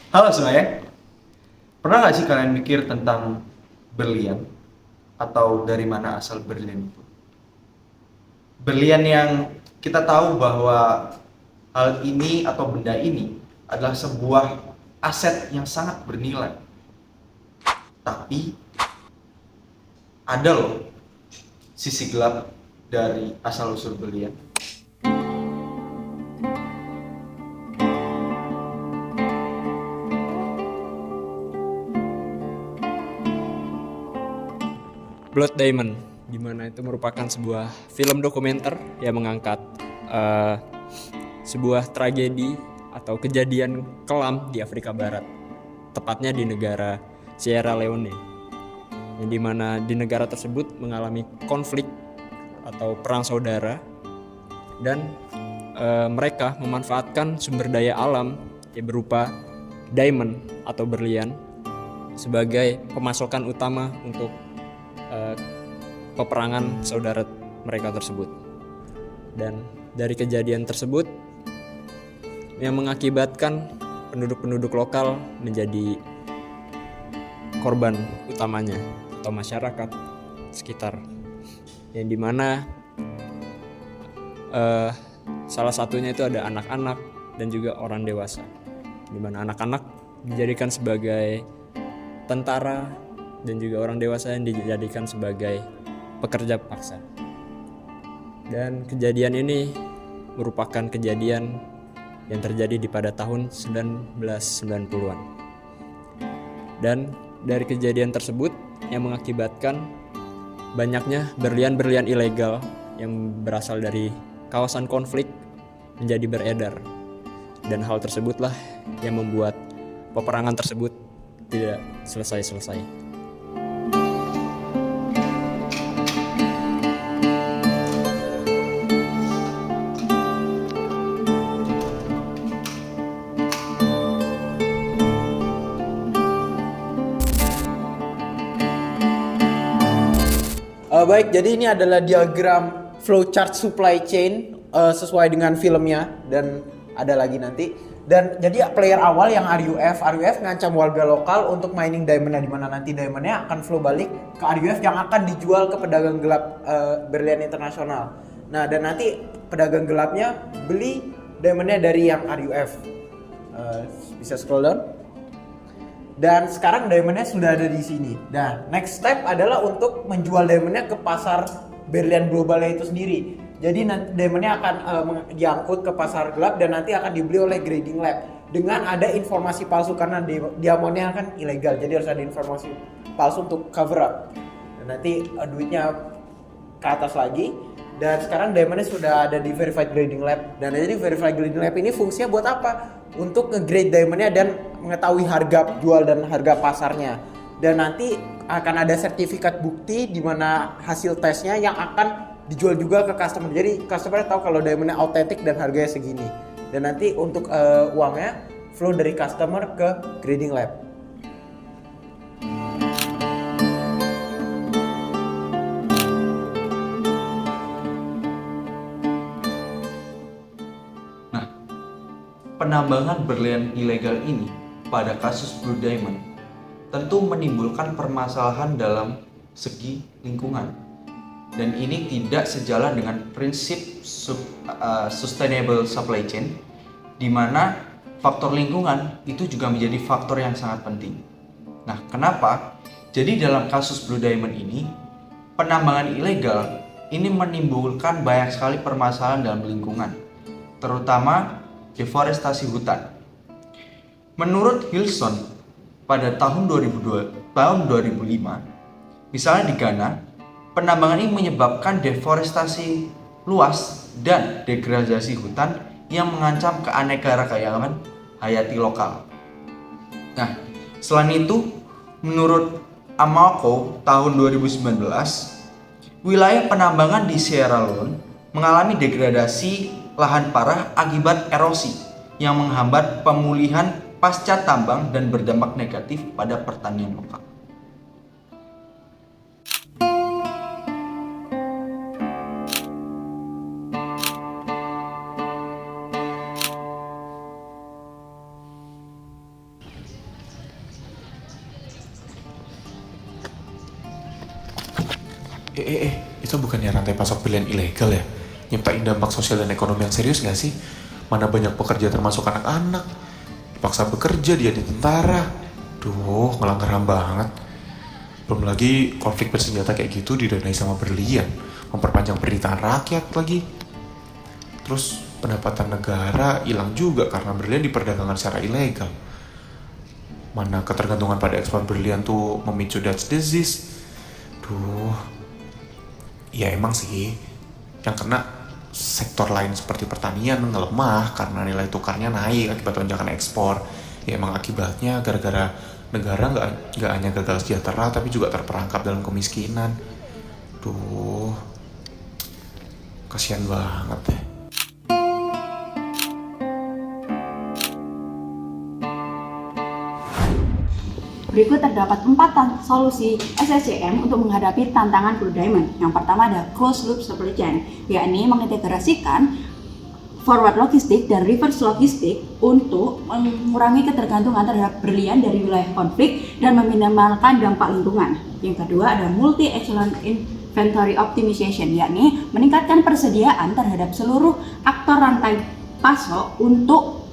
Halo semuanya, pernah nggak sih kalian mikir tentang berlian atau dari mana asal berlian itu? Berlian yang kita tahu bahwa hal ini atau benda ini adalah sebuah aset yang sangat bernilai. Tapi ada loh sisi gelap dari asal usul berlian. Blood Diamond, di mana itu merupakan sebuah film dokumenter yang mengangkat eh, sebuah tragedi atau kejadian kelam di Afrika Barat, tepatnya di negara Sierra Leone, yang dimana di negara tersebut mengalami konflik atau perang saudara, dan mereka memanfaatkan sumber daya alam yang berupa diamond atau berlian sebagai pemasokan utama untuk peperangan saudara mereka tersebut. Dan dari kejadian tersebut yang mengakibatkan penduduk-penduduk lokal menjadi korban utamanya atau masyarakat sekitar, yang dimana salah satunya itu ada anak-anak dan juga orang dewasa, dimana anak-anak dijadikan sebagai tentara dan juga orang dewasa yang dijadikan sebagai pekerja paksa. Dan kejadian ini merupakan kejadian yang terjadi pada tahun 1990-an. Dan dari kejadian tersebut yang mengakibatkan banyaknya berlian-berlian ilegal yang berasal dari kawasan konflik menjadi beredar. Dan hal tersebutlah yang membuat peperangan tersebut tidak selesai-selesai. Baik, jadi ini adalah diagram flowchart supply chain sesuai dengan filmnya, dan ada lagi nanti. Dan jadi player awal yang RUF ngancam warga lokal untuk mining diamondnya, di mana nanti diamondnya akan flow balik ke RUF yang akan dijual ke pedagang gelap berlian internasional. Nah, dan nanti pedagang gelapnya beli diamondnya dari yang RUF. Bisa scroll down. Dan sekarang diamondnya sudah ada di sini. Nah, next step adalah untuk menjual diamondnya ke pasar berlian globalnya itu sendiri. Jadi nanti diamondnya akan diangkut ke pasar gelap dan nanti akan dibeli oleh grading lab dengan ada informasi palsu, karena diamondnya kan ilegal. Jadi harus ada informasi palsu untuk cover up. Dan nanti duitnya ke atas lagi. Dan sekarang diamondnya sudah ada di verified grading lab. Dan jadi verified grading lab ini fungsinya buat apa? Untuk nge-grade diamondnya dan mengetahui harga jual dan harga pasarnya. Dan nanti akan ada sertifikat bukti di mana hasil tesnya yang akan dijual juga ke customer. Jadi customer tahu kalau diamondnya autentik dan harganya segini. Dan nanti untuk uangnya flow dari customer ke grading lab. Nah, penambangan berlian ilegal ini pada kasus Blue Diamond tentu menimbulkan permasalahan dalam segi lingkungan, dan ini tidak sejalan dengan prinsip sustainable supply chain, di mana faktor lingkungan itu juga menjadi faktor yang sangat penting. Nah, kenapa? Jadi dalam kasus Blue Diamond ini, penambangan ilegal ini menimbulkan banyak sekali permasalahan dalam lingkungan, terutama deforestasi hutan. Menurut Hilson, pada tahun 2005, misalnya di Ghana, penambangan ini menyebabkan deforestasi luas dan degradasi hutan yang mengancam keanekaragaman hayati lokal. Nah, selain itu, menurut Amalco tahun 2019, wilayah penambangan di Sierra Leone mengalami degradasi lahan parah akibat erosi yang menghambat pemulihan pasca tambang dan berdampak negatif pada pertanian lokal. Itu bukannya rantai pasok brilian ilegal ya? Nyiptain dampak sosial dan ekonomi yang serius gak sih? Mana banyak pekerja termasuk anak-anak. Dipaksa bekerja, dia di tentara. Duh, melanggar HAM banget. Belum lagi konflik bersenjata kayak gitu didanai sama berlian. Memperpanjang penderitaan rakyat lagi. Terus pendapatan negara hilang juga karena berlian diperdagangkan secara ilegal. Mana ketergantungan pada ekspor berlian tuh memicu Dutch disease. Duh, ya emang sih yang kena sektor lain seperti pertanian ngelemah karena nilai tukarnya naik akibat lonjakan ekspor. Ya emang akibatnya gara-gara negara nggak hanya gagal sejahtera tapi juga terperangkap dalam kemiskinan. Duh, kasihan banget deh. Berikut terdapat 4 solusi SSCM untuk menghadapi tantangan Blue Diamond. Yang pertama ada closed loop supply chain, yakni mengintegrasikan forward logistik dan reverse logistik untuk mengurangi ketergantungan terhadap berlian dari wilayah konflik dan meminimalkan dampak lingkungan. Yang kedua ada multi echelon inventory optimization, yakni meningkatkan persediaan terhadap seluruh aktor rantai pasok untuk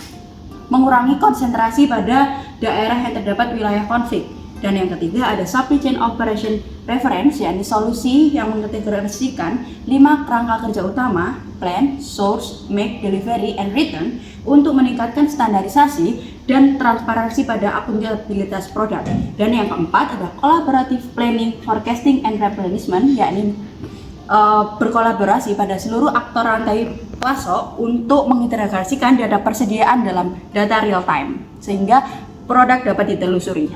mengurangi konsentrasi pada daerah yang terdapat wilayah konflik. Dan yang ketiga ada supply chain operation reference, yakni solusi yang mengintegrasikan 5 kerangka kerja utama: plan, source, make, delivery, and return untuk meningkatkan standarisasi dan transparansi pada akuntabilitas produk. Dan yang keempat ada collaborative planning, forecasting, and replenishment, yakni berkolaborasi pada seluruh aktor rantai pasok untuk mengintegrasikan data persediaan dalam data real time sehingga produk dapat ditelusuri.